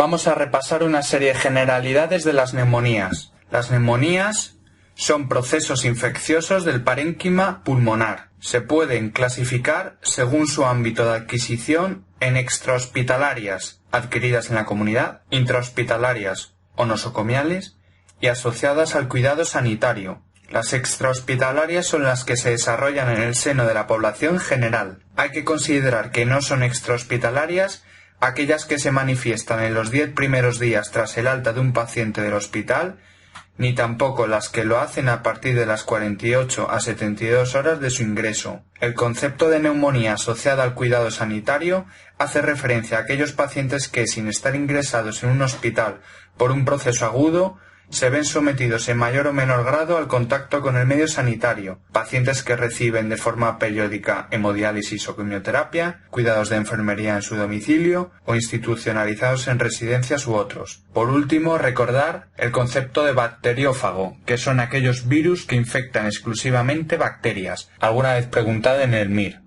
Vamos a repasar una serie de generalidades de las neumonías. Las neumonías son procesos infecciosos del parénquima pulmonar. Se pueden clasificar según su ámbito de adquisición en extrahospitalarias, adquiridas en la comunidad, intrahospitalarias o nosocomiales, y asociadas al cuidado sanitario. Las extrahospitalarias son las que se desarrollan en el seno de la población general. Hay que considerar que no son extrahospitalarias aquellas que se manifiestan en los 10 primeros días tras el alta de un paciente del hospital, ni tampoco las que lo hacen a partir de las 48 a 72 horas de su ingreso. El concepto de neumonía asociada al cuidado sanitario hace referencia a aquellos pacientes que, sin estar ingresados en un hospital por un proceso agudo, se ven sometidos en mayor o menor grado al contacto con el medio sanitario, pacientes que reciben de forma periódica hemodiálisis o quimioterapia, cuidados de enfermería en su domicilio o institucionalizados en residencias u otros. Por último, recordar el concepto de bacteriófago, que son aquellos virus que infectan exclusivamente bacterias, alguna vez preguntado en el MIR.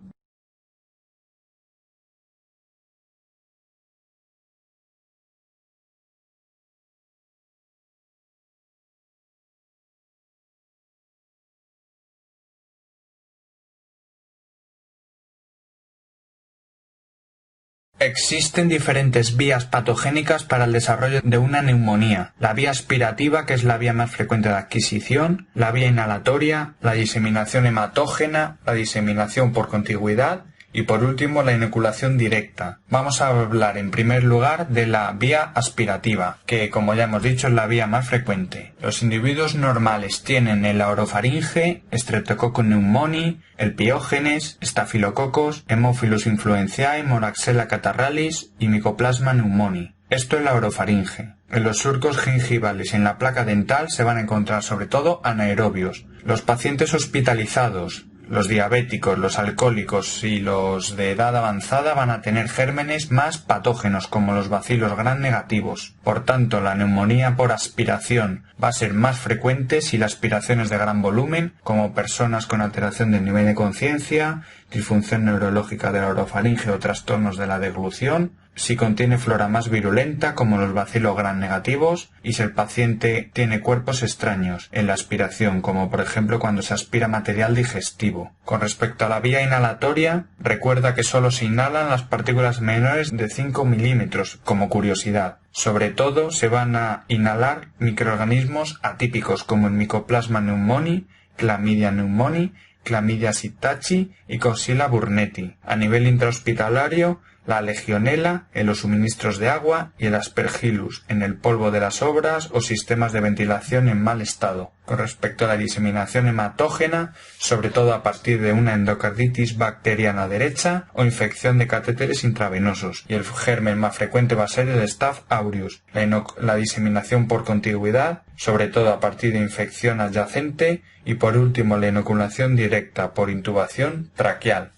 Existen diferentes vías patogénicas para el desarrollo de una neumonía. La vía aspirativa, que es la vía más frecuente de adquisición, la vía inhalatoria, la diseminación hematógena, la diseminación por contigüidad y por último la inoculación directa. Vamos a hablar en primer lugar de la vía aspirativa, que como ya hemos dicho es la vía más frecuente. Los individuos normales tienen el orofaringe, Streptococcus pneumoniae, el piógenes, estafilococos, Haemophilus influenzae, Moraxella catarrhalis y Mycoplasma pneumoniae. Esto es la orofaringe. En los surcos gingivales y en la placa dental se van a encontrar sobre todo anaerobios. Los pacientes hospitalizados, los diabéticos, los alcohólicos y los de edad avanzada van a tener gérmenes más patógenos como los bacilos gram negativos. Por tanto, la neumonía por aspiración va a ser más frecuente si la aspiración es de gran volumen, como personas con alteración del nivel de conciencia, disfunción neurológica de la orofaringe o trastornos de la deglución, si contiene flora más virulenta como los bacilos gram negativos y si el paciente tiene cuerpos extraños en la aspiración, como por ejemplo cuando se aspira material digestivo. Con respecto a la vía inhalatoria, recuerda que solo se inhalan las partículas menores de 5 milímetros, como curiosidad. Sobre todo se van a inhalar microorganismos atípicos como el Mycoplasma pneumoniae, Chlamydia pneumoniae, Chlamydia psittaci y Coxiella burnetii. A nivel intrahospitalario, la legionela en los suministros de agua y el aspergillus en el polvo de las obras o sistemas de ventilación en mal estado. Con respecto a la diseminación hematógena, sobre todo a partir de una endocarditis bacteriana derecha o infección de catéteres intravenosos, y el germen más frecuente va a ser el Staph aureus. La diseminación por contigüidad, sobre todo a partir de infección adyacente, y por último la inoculación directa por intubación traqueal.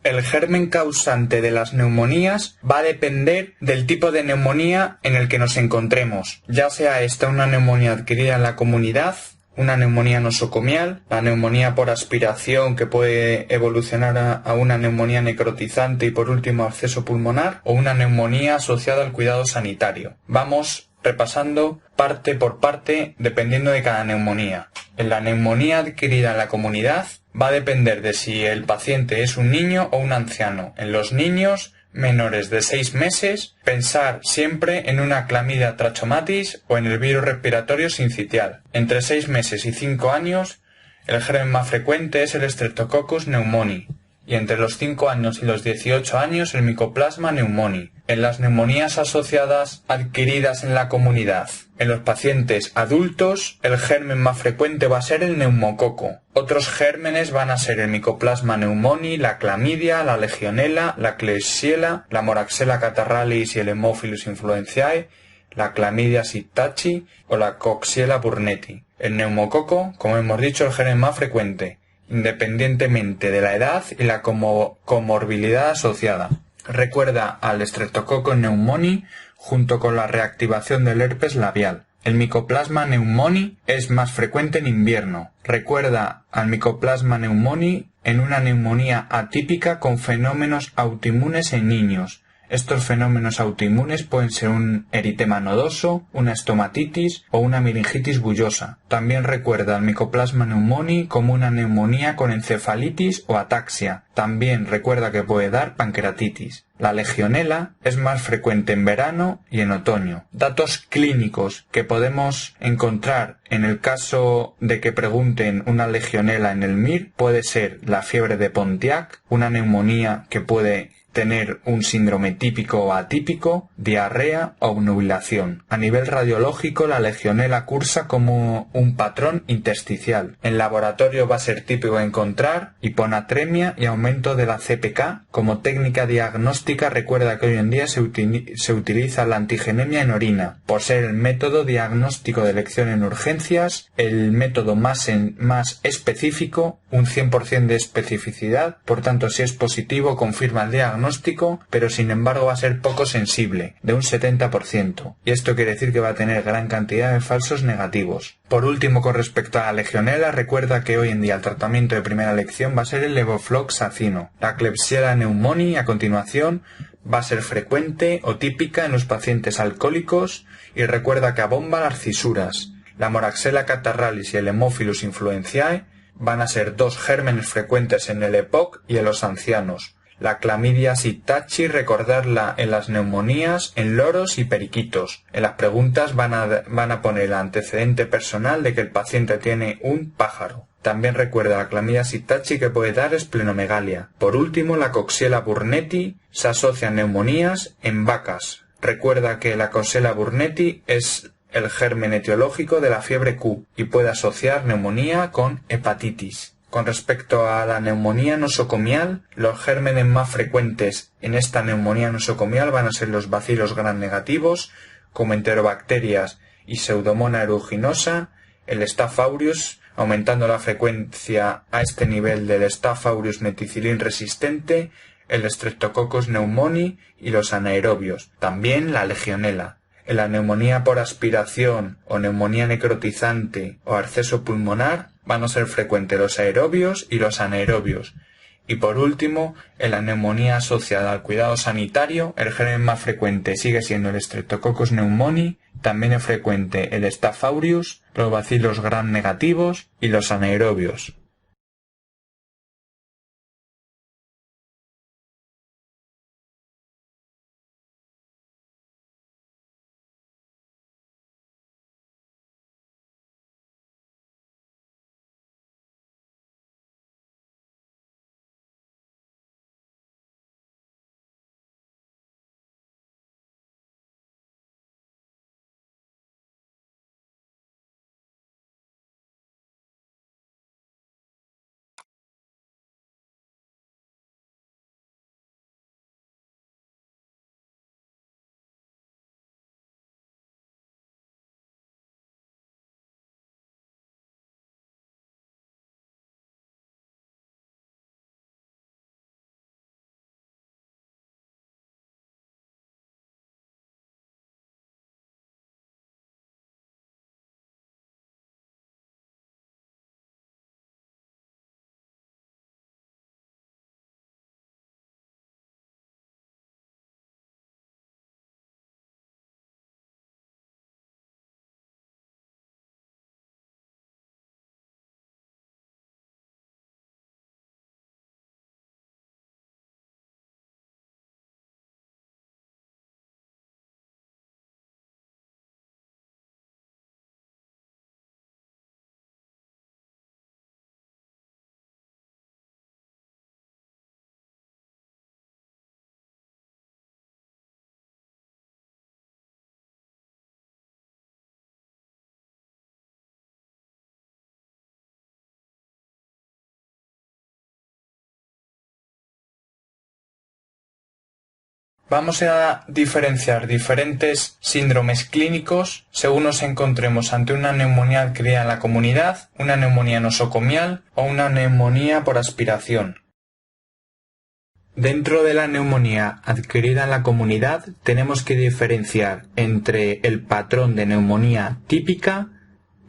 El germen causante de las neumonías va a depender del tipo de neumonía en el que nos encontremos, ya sea esta una neumonía adquirida en la comunidad, una neumonía nosocomial, la neumonía por aspiración que puede evolucionar a una neumonía necrotizante y por último acceso pulmonar, o una neumonía asociada al cuidado sanitario. Vamos repasando parte por parte dependiendo de cada neumonía. En la neumonía adquirida en la comunidad va a depender de si el paciente es un niño o un anciano. En los niños menores de 6 meses, pensar siempre en una Chlamydia trachomatis o en el virus respiratorio sincitial. Entre 6 meses y 5 años, el germen más frecuente es el Streptococcus pneumoniae. Y entre los 5 años y los 18 años el Mycoplasma pneumoniae. En las neumonías asociadas adquiridas en la comunidad, en los pacientes adultos, el germen más frecuente va a ser el neumococo. Otros gérmenes van a ser el Mycoplasma pneumoniae, la clamidia, la legionela, la klebsiella, la Moraxella catarrhalis y el Haemophilus influenzae, la Chlamydia psittaci o la Coxiella burnetii. El neumococo, como hemos dicho, el germen más frecuente, independientemente de la edad y la comorbilidad asociada. Recuerda al Streptococcus pneumoniae junto con la reactivación del herpes labial. El Mycoplasma pneumoniae es más frecuente en invierno. Recuerda al Mycoplasma pneumoniae en una neumonía atípica con fenómenos autoinmunes en niños. Estos fenómenos autoinmunes pueden ser un eritema nodoso, una estomatitis o una meningitis bullosa. También recuerda al Mycoplasma pneumoniae como una neumonía con encefalitis o ataxia. También recuerda que puede dar pancreatitis. La legionela es más frecuente en verano y en otoño. Datos clínicos que podemos encontrar en el caso de que pregunten una legionela en el MIR puede ser la fiebre de Pontiac, una neumonía que puede tener un síndrome típico o atípico, diarrea o obnubilación. A nivel radiológico, la legionela cursa como un patrón intersticial. En laboratorio va a ser típico encontrar hiponatremia y aumento de la CPK. Como técnica diagnóstica, recuerda que hoy en día se utiliza la antigenemia en orina, por ser el método diagnóstico de elección en urgencias, el método más específico, un 100% de especificidad, por tanto si es positivo confirma el diagnóstico, pero sin embargo va a ser poco sensible, de un 70%, y esto quiere decir que va a tener gran cantidad de falsos negativos. Por último, con respecto a la legionela, recuerda que hoy en día el tratamiento de primera elección va a ser el levofloxacino. La Klebsiella pneumoniae a continuación va a ser frecuente o típica en los pacientes alcohólicos y recuerda que abomba las cisuras. La Moraxella catarrhalis y el Haemophilus influenzae van a ser dos gérmenes frecuentes en el EPOC y en los ancianos. La clamidia psittaci, recordarla en las neumonías, en loros y periquitos. En las preguntas van a poner el antecedente personal de que el paciente tiene un pájaro. También recuerda la clamidia psittaci que puede dar esplenomegalia. Por último, la Coxiella burnetii se asocia a neumonías en vacas. Recuerda que la Coxiella burnetii es el germen etiológico de la fiebre Q y puede asociar neumonía con hepatitis. Con respecto a la neumonía nosocomial, los gérmenes más frecuentes en esta neumonía nosocomial van a ser los bacilos gram negativos, como enterobacterias y Pseudomonas aeruginosa, el Staph aureus, aumentando la frecuencia a este nivel del Staph aureus meticilin resistente, el Streptococcus pneumoniae y los anaerobios, también la legionela. En la neumonía por aspiración o neumonía necrotizante o acceso pulmonar van a ser frecuentes los aerobios y los anaerobios. Y por último, en la neumonía asociada al cuidado sanitario, el germen más frecuente sigue siendo el Streptococcus pneumoniae, también es frecuente el Staph aureus, los bacilos gram negativos y los anaerobios. Vamos a diferenciar diferentes síndromes clínicos según nos encontremos ante una neumonía adquirida en la comunidad, una neumonía nosocomial o una neumonía por aspiración. Dentro de la neumonía adquirida en la comunidad tenemos que diferenciar entre el patrón de neumonía típica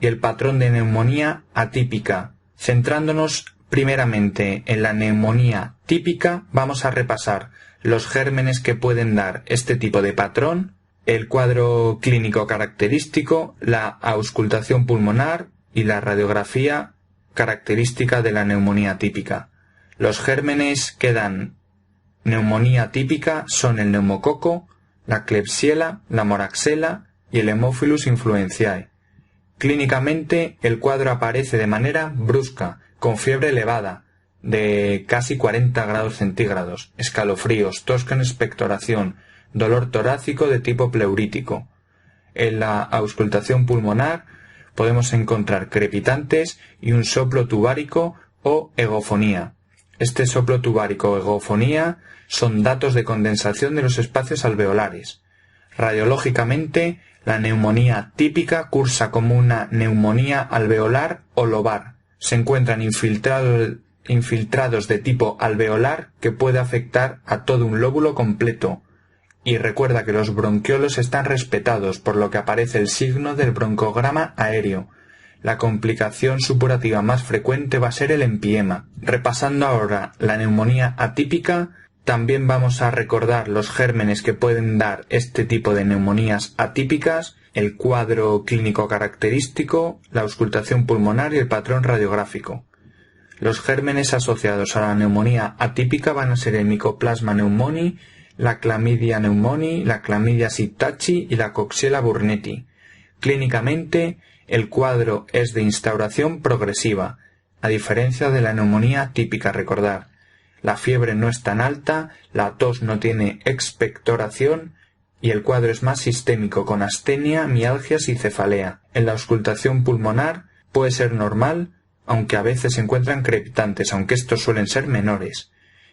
y el patrón de neumonía atípica. Centrándonos primeramente en la neumonía típica, vamos a repasar los gérmenes que pueden dar este tipo de patrón, el cuadro clínico característico, la auscultación pulmonar y la radiografía característica de la neumonía típica. Los gérmenes que dan neumonía típica son el neumococo, la Klebsiella, la Moraxella y el Haemophilus influenzae. Clínicamente, el cuadro aparece de manera brusca, con fiebre elevada, de casi 40 grados centígrados, escalofríos, tos con expectoración, dolor torácico de tipo pleurítico. En la auscultación pulmonar podemos encontrar crepitantes y un soplo tubárico o egofonía. Este soplo tubárico o egofonía son datos de condensación de los espacios alveolares. Radiológicamente, la neumonía típica cursa como una neumonía alveolar o lobar. Se encuentran infiltrados de tipo alveolar que puede afectar a todo un lóbulo completo. Y recuerda que los bronquiolos están respetados, por lo que aparece el signo del broncograma aéreo. La complicación supurativa más frecuente va a ser el empiema. Repasando ahora la neumonía atípica, también vamos a recordar los gérmenes que pueden dar este tipo de neumonías atípicas, el cuadro clínico característico, la auscultación pulmonar y el patrón radiográfico. Los gérmenes asociados a la neumonía atípica van a ser el Mycoplasma pneumoniae, la Chlamydia pneumoniae, la Chlamydia psittaci y la Coxiella burnetii. Clínicamente, el cuadro es de instauración progresiva, a diferencia de la neumonía típica, recordar. La fiebre no es tan alta, la tos no tiene expectoración y el cuadro es más sistémico con astenia, mialgias y cefalea. En la auscultación pulmonar puede ser normal, aunque a veces se encuentran crepitantes, aunque estos suelen ser menores.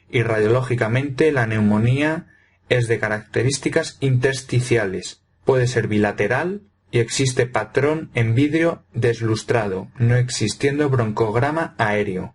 Y radiológicamente la neumonía es de características intersticiales. Puede ser bilateral y existe patrón en vidrio deslustrado, no existiendo broncograma aéreo.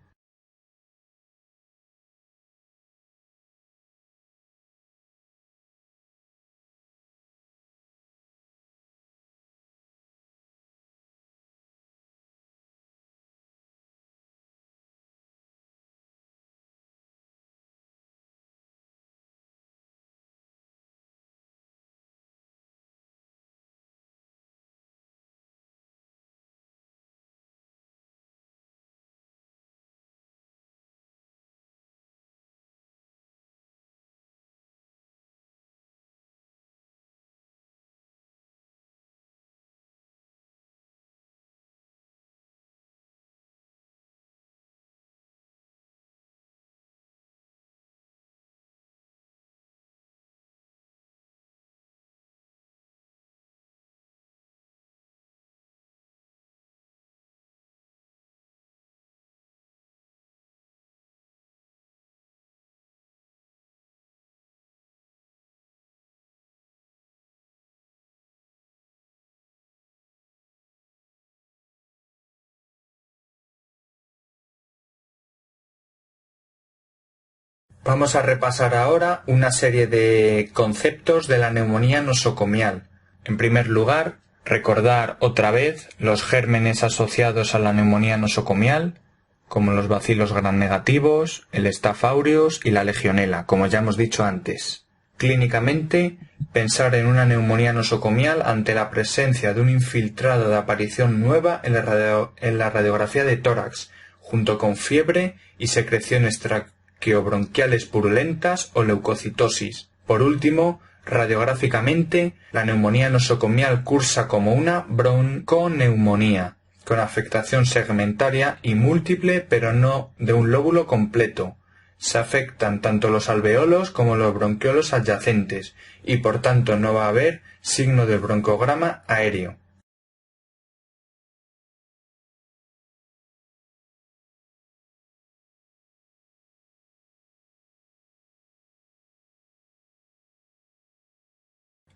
Vamos a repasar ahora una serie de conceptos de la neumonía nosocomial. En primer lugar, recordar otra vez los gérmenes asociados a la neumonía nosocomial, como los bacilos gram negativos, el Staph aureus y la legionela, como ya hemos dicho antes. Clínicamente, pensar en una neumonía nosocomial ante la presencia de un infiltrado de aparición nueva en la radiografía de tórax, junto con fiebre y secreciones traqueobronquiales purulentas o leucocitosis. Por último, radiográficamente, la neumonía nosocomial cursa como una bronconeumonía, con afectación segmentaria y múltiple, pero no de un lóbulo completo. Se afectan tanto los alveolos como los bronquiolos adyacentes, y por tanto no va a haber signo del broncograma aéreo.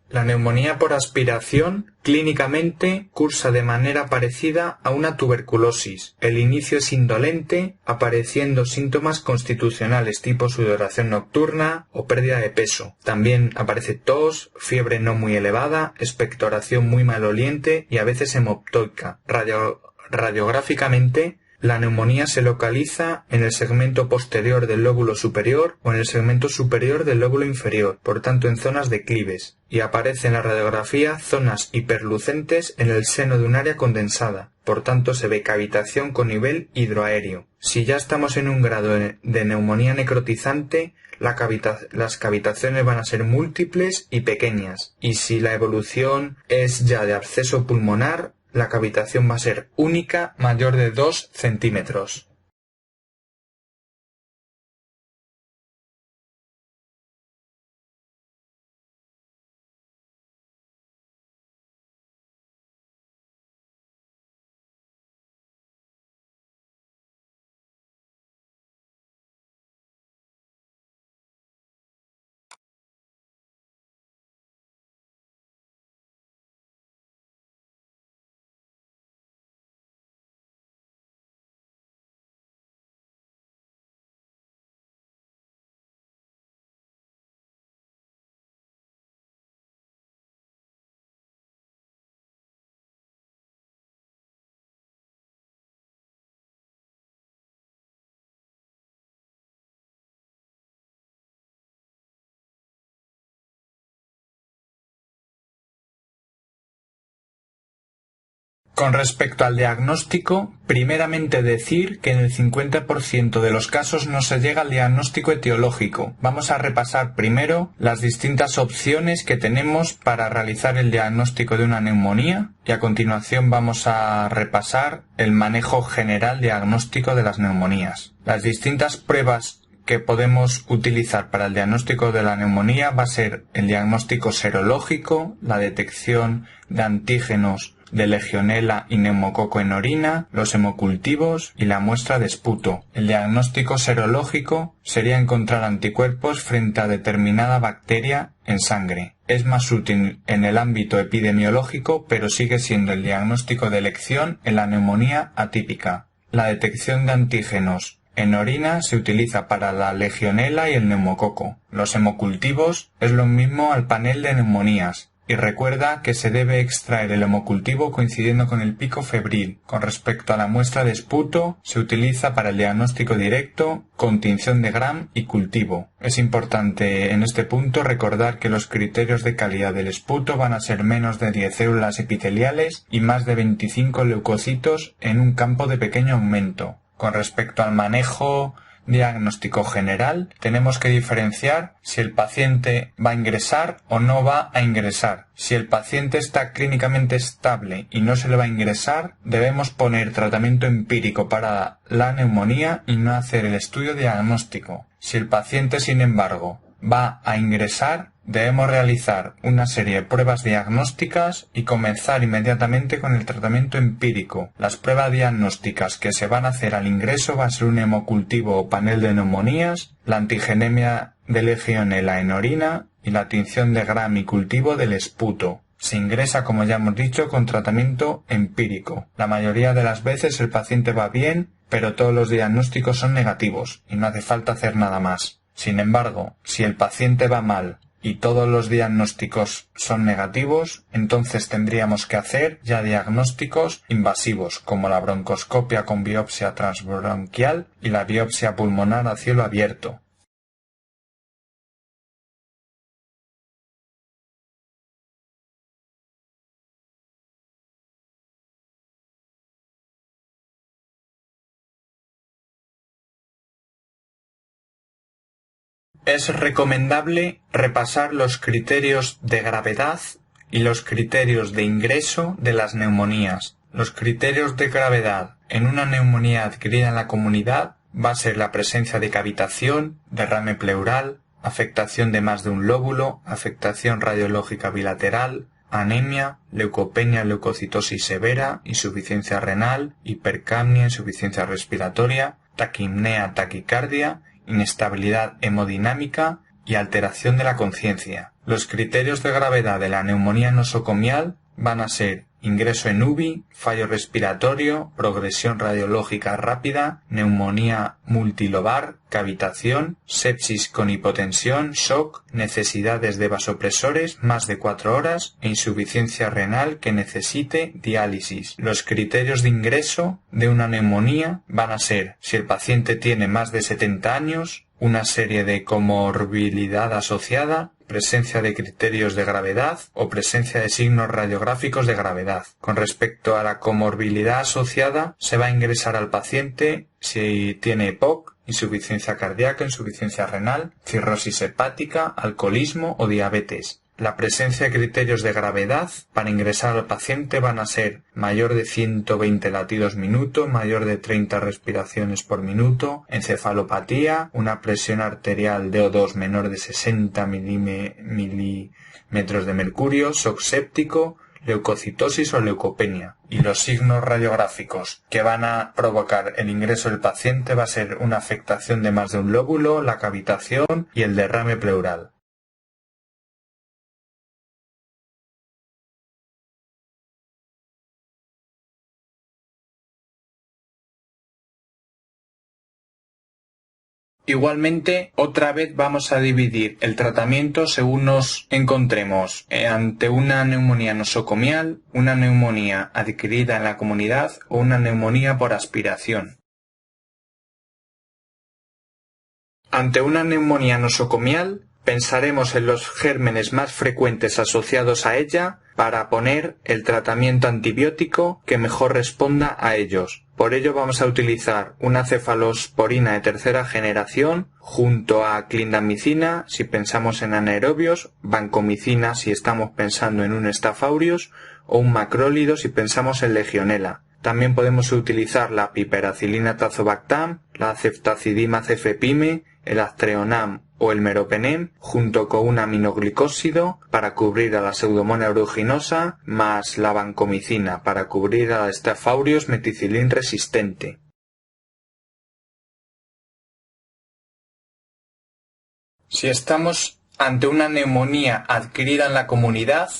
La neumonía por aspiración clínicamente cursa de manera parecida a una tuberculosis. El inicio es indolente, apareciendo síntomas constitucionales tipo sudoración nocturna o pérdida de peso. También aparece tos, fiebre no muy elevada, expectoración muy maloliente y a veces hemoptoica. Radiográficamente, la neumonía se localiza en el segmento posterior del lóbulo superior o en el segmento superior del lóbulo inferior, por tanto en zonas declives, y aparece en la radiografía zonas hiperlucentes en el seno de un área condensada, por tanto se ve cavitación con nivel hidroaéreo. Si ya estamos en un grado de neumonía necrotizante, las cavitaciones van a ser múltiples y pequeñas, y si la evolución es ya de absceso pulmonar, la cavitación va a ser única, mayor de 2 centímetros. Con respecto al diagnóstico, primeramente decir que en el 50% de los casos no se llega al diagnóstico etiológico. Vamos a repasar primero las distintas opciones que tenemos para realizar el diagnóstico de una neumonía y a continuación vamos a repasar el manejo general diagnóstico de las neumonías. Las distintas pruebas que podemos utilizar para el diagnóstico de la neumonía va a ser el diagnóstico serológico, la detección de antígenos de Legionella y neumococo en orina, los hemocultivos y la muestra de esputo. El diagnóstico serológico sería encontrar anticuerpos frente a determinada bacteria en sangre. Es más útil en el ámbito epidemiológico, pero sigue siendo el diagnóstico de elección en la neumonía atípica. La detección de antígenos en orina se utiliza para la Legionella y el neumococo. Los hemocultivos es lo mismo al panel de neumonías. Y recuerda que se debe extraer el hemocultivo coincidiendo con el pico febril. Con respecto a la muestra de esputo, se utiliza para el diagnóstico directo, con tinción de Gram y cultivo. Es importante en este punto recordar que los criterios de calidad del esputo van a ser menos de 10 células epiteliales y más de 25 leucocitos en un campo de pequeño aumento. Con respecto al manejo diagnóstico general, tenemos que diferenciar si el paciente va a ingresar o no va a ingresar. Si el paciente está clínicamente estable y no se le va a ingresar, debemos poner tratamiento empírico para la neumonía y no hacer el estudio diagnóstico. Si el paciente, sin embargo, va a ingresar, debemos realizar una serie de pruebas diagnósticas y comenzar inmediatamente con el tratamiento empírico. Las pruebas diagnósticas que se van a hacer al ingreso va a ser un hemocultivo o panel de neumonías, la antigenemia de Legionella en orina y la tinción de Gram y cultivo del esputo. Se ingresa, como ya hemos dicho, con tratamiento empírico. La mayoría de las veces el paciente va bien, pero todos los diagnósticos son negativos y no hace falta hacer nada más. Sin embargo, si el paciente va mal y todos los diagnósticos son negativos, entonces tendríamos que hacer ya diagnósticos invasivos, como la broncoscopia con biopsia transbronquial y la biopsia pulmonar a cielo abierto. Es recomendable repasar los criterios de gravedad y los criterios de ingreso de las neumonías. Los criterios de gravedad en una neumonía adquirida en la comunidad va a ser la presencia de cavitación, derrame pleural, afectación de más de un lóbulo, afectación radiológica bilateral, anemia, leucopenia, leucocitosis severa, insuficiencia renal, hipercapnia, insuficiencia respiratoria, taquipnea, taquicardia, inestabilidad hemodinámica y alteración de la conciencia. Los criterios de gravedad de la neumonía nosocomial van a ser ingreso en UBI, fallo respiratorio, progresión radiológica rápida, neumonía multilobar, cavitación, sepsis con hipotensión, shock, necesidades de vasopresores más de 4 horas e insuficiencia renal que necesite diálisis. Los criterios de ingreso de una neumonía van a ser si el paciente tiene más de 70 años, una serie de comorbilidad asociada, presencia de criterios de gravedad o presencia de signos radiográficos de gravedad. Con respecto a la comorbilidad asociada, se va a ingresar al paciente si tiene EPOC, insuficiencia cardíaca, insuficiencia renal, cirrosis hepática, alcoholismo o diabetes. La presencia de criterios de gravedad para ingresar al paciente van a ser mayor de 120 latidos minuto, mayor de 30 respiraciones por minuto, encefalopatía, una presión arterial de O2 menor de 60 milímetros de mercurio, shock séptico, leucocitosis o leucopenia. Y los signos radiográficos que van a provocar el ingreso del paciente va a ser una afectación de más de un lóbulo, la cavitación y el derrame pleural. Igualmente, otra vez vamos a dividir el tratamiento según nos encontremos ante una neumonía nosocomial, una neumonía adquirida en la comunidad o una neumonía por aspiración. Ante una neumonía nosocomial, pensaremos en los gérmenes más frecuentes asociados a ella para poner el tratamiento antibiótico que mejor responda a ellos. Por ello vamos a utilizar una cefalosporina de tercera generación junto a clindamicina si pensamos en anaerobios, vancomicina si estamos pensando en un Staph aureus o un macrólido si pensamos en legionela. También podemos utilizar la piperacilina tazobactam, la ceftazidima cefepime, el aztreonam o el meropenem junto con un aminoglicósido para cubrir a la pseudomonas aeruginosa más la vancomicina para cubrir a la Staph aureus meticilin resistente. Si estamos ante una neumonía adquirida en la comunidad,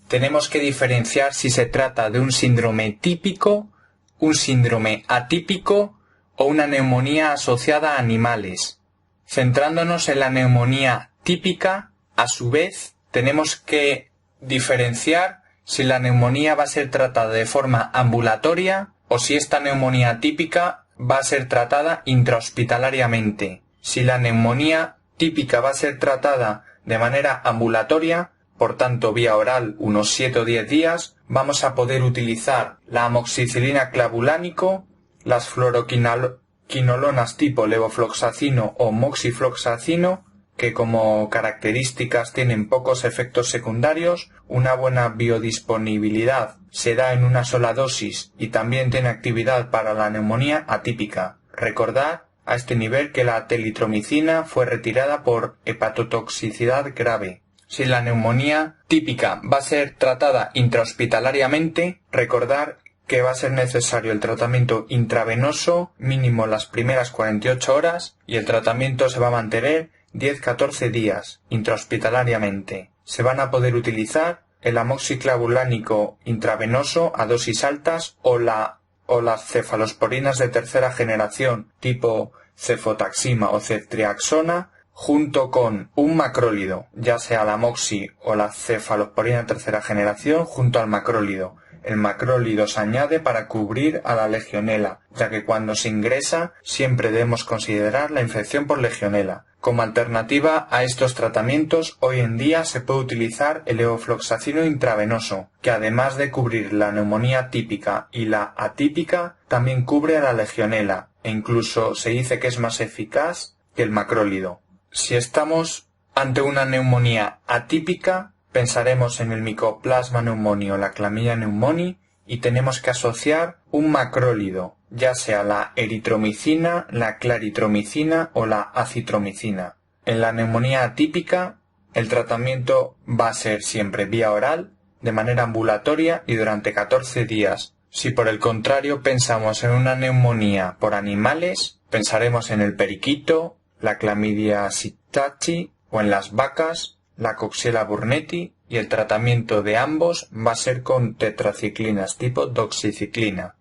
tenemos que diferenciar si se trata de un síndrome típico, un síndrome atípico o una neumonía asociada a animales. Centrándonos en la neumonía típica, a su vez, tenemos que diferenciar si la neumonía va a ser tratada de forma ambulatoria o si esta neumonía típica va a ser tratada intrahospitalariamente. Si la neumonía típica va a ser tratada de manera ambulatoria, por tanto vía oral unos 7 o 10 días, vamos a poder utilizar la amoxicilina clavulánico, las fluoroquinolonas tipo levofloxacino o moxifloxacino, que como características tienen pocos efectos secundarios, una buena biodisponibilidad, se da en una sola dosis y también tiene actividad para la neumonía atípica. Recordad a este nivel que la telitromicina fue retirada por hepatotoxicidad grave. Si la neumonía típica va a ser tratada intrahospitalariamente, recordar que va a ser necesario el tratamiento intravenoso mínimo las primeras 48 horas y el tratamiento se va a mantener 10-14 días intrahospitalariamente. Se van a poder utilizar el amoxiclavulánico intravenoso a dosis altas o las cefalosporinas de tercera generación tipo cefotaxima o ceftriaxona junto con un macrólido, ya sea la moxi o la cefalosporina de tercera generación junto al macrólido. El macrólido se añade para cubrir a la legionela, ya que cuando se ingresa siempre debemos considerar la infección por legionela. Como alternativa a estos tratamientos, hoy en día se puede utilizar el levofloxacino intravenoso, que además de cubrir la neumonía típica y la atípica, también cubre a la legionela, e incluso se dice que es más eficaz que el macrólido. Si estamos ante una neumonía atípica, pensaremos en el Mycoplasma pneumoniae o la Chlamydia pneumoniae y tenemos que asociar un macrólido, ya sea la eritromicina, la claritromicina o la acitromicina. En la neumonía atípica, el tratamiento va a ser siempre vía oral, de manera ambulatoria y durante 14 días. Si por el contrario pensamos en una neumonía por animales, pensaremos en el periquito, la Chlamydia psittaci o en las vacas, la Coxiella burnetii, y el tratamiento de ambos va a ser con tetraciclinas tipo doxiciclina.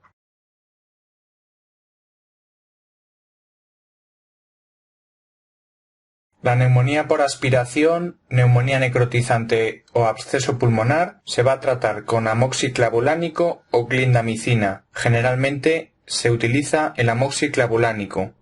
La neumonía por aspiración, neumonía necrotizante o absceso pulmonar se va a tratar con amoxiclavulánico o clindamicina. Generalmente se utiliza el amoxiclavulánico.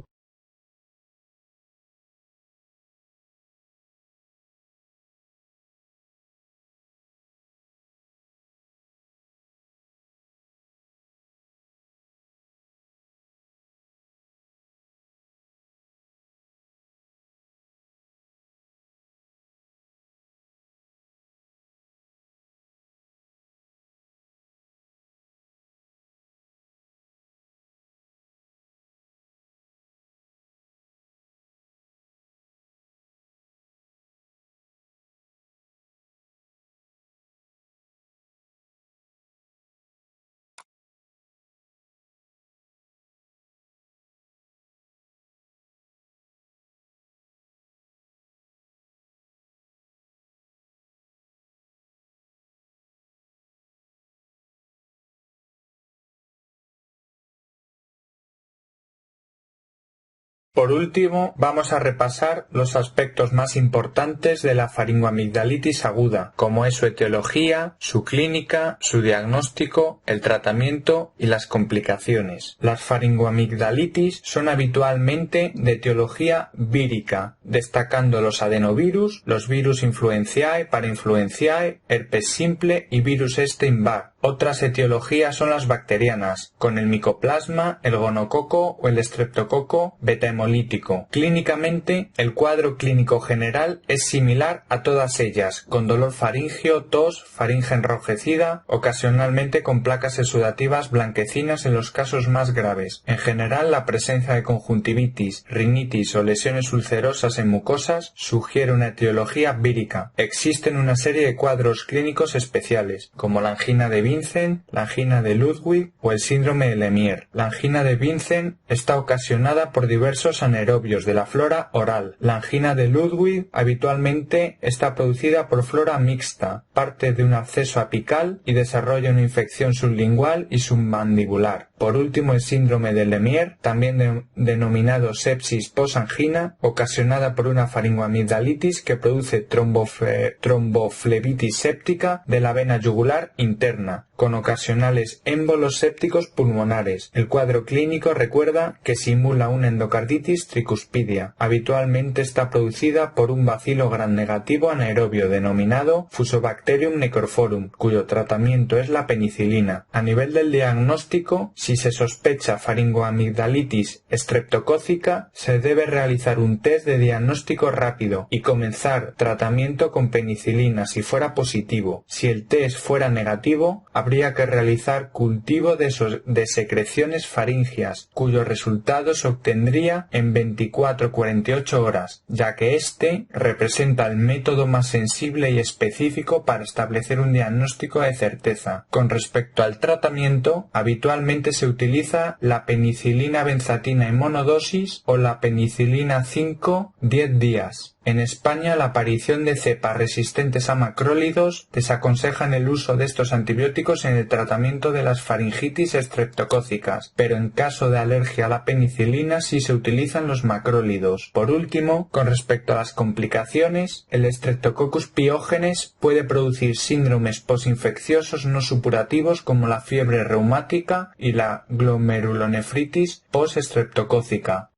Por último, vamos a repasar los aspectos más importantes de la faringoamigdalitis aguda, como es su etiología, su clínica, su diagnóstico, el tratamiento y las complicaciones. Las faringoamigdalitis son habitualmente de etiología vírica, destacando los adenovirus, los virus influenziae, parainfluenziae, herpes simple y virus Epstein-Barr. Otras etiologías son las bacterianas, con el micoplasma, el gonococo o el estreptococo beta-hemolítico. Clínicamente, el cuadro clínico general es similar a todas ellas, con dolor faríngeo, tos, faringe enrojecida, ocasionalmente con placas exudativas blanquecinas en los casos más graves. En general, la presencia de conjuntivitis, rinitis o lesiones ulcerosas en mucosas sugiere una etiología vírica. Existen una serie de cuadros clínicos especiales, como la angina de Vincent, la angina de Ludwig o el síndrome de Lemierre. La angina de Vincent está ocasionada por diversos anaerobios de la flora oral. La angina de Ludwig habitualmente está producida por flora mixta, parte de un absceso apical y desarrolla una infección sublingual y submandibular. Por último, el síndrome de Lemierre, también denominado sepsis posangina, ocasionada por una faringoamigdalitis que produce tromboflebitis séptica de la vena yugular interna, con ocasionales émbolos sépticos pulmonares. El cuadro clínico recuerda que simula una endocarditis tricuspidia. Habitualmente está producida por un bacilo gram negativo anaerobio denominado Fusobacterium necrophorum, cuyo tratamiento es la penicilina. A nivel del diagnóstico, si se sospecha faringoamigdalitis estreptocócica, se debe realizar un test de diagnóstico rápido y comenzar tratamiento con penicilina si fuera positivo. Si el test fuera negativo, habría que realizar cultivo de secreciones faringias, cuyo resultado se obtendría en 24-48 horas, ya que este representa el método más sensible y específico para establecer un diagnóstico de certeza. Con respecto al tratamiento, habitualmente se utiliza la penicilina benzatina en monodosis o la penicilina 5 10 días. En España, la aparición de cepas resistentes a macrólidos desaconsejan el uso de estos antibióticos en el tratamiento de las faringitis estreptocócicas, pero en caso de alergia a la penicilina sí se utilizan los macrólidos. Por último, con respecto a las complicaciones, el Streptococcus pyogenes puede producir síndromes posinfecciosos no supurativos como la fiebre reumática y la glomerulonefritis postestreptocócica.